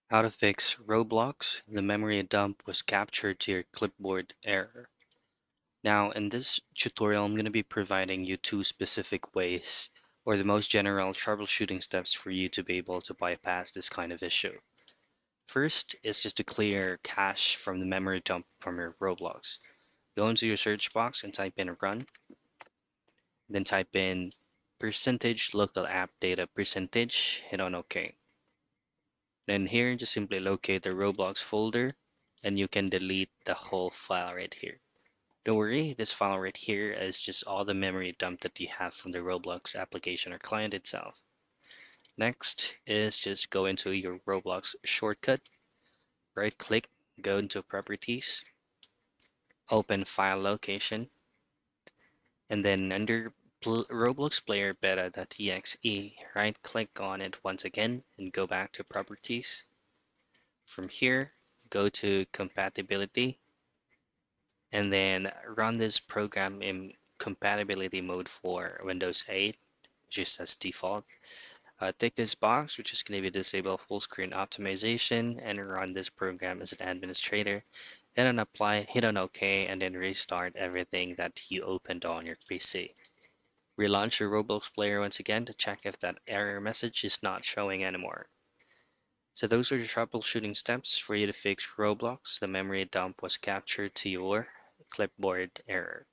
How to fix Roblox, the memory dump was captured to your clipboard error. Now, in this tutorial, I'm going to be providing you two specific ways, or the most general troubleshooting steps for you to be able to bypass this kind of issue. First is just to clear cache from the memory dump from your Roblox. Go into your search box and type in run, then type in percentage local app data percentage, hit on OK. Then here, just simply locate the Roblox folder and you can delete the whole file right here. Don't worry, this file right here is just all the memory dump that you have from the Roblox application or client itself. Next is just go into your Roblox shortcut, right click, go into properties, open file location, and then under Roblox player beta.exe, right click on it once again and go back to properties. From here, go to compatibility and then run this program in compatibility mode for Windows 8, just as default. Tick this box, which is going to be disable full screen optimization, and run this program as an administrator. Hit on apply, hit on OK, and then restart everything that you opened on your PC. Relaunch your Roblox player once again to check if that error message is not showing anymore. So those are the troubleshooting steps for you to fix Roblox. The memory dump was captured to your clipboard error.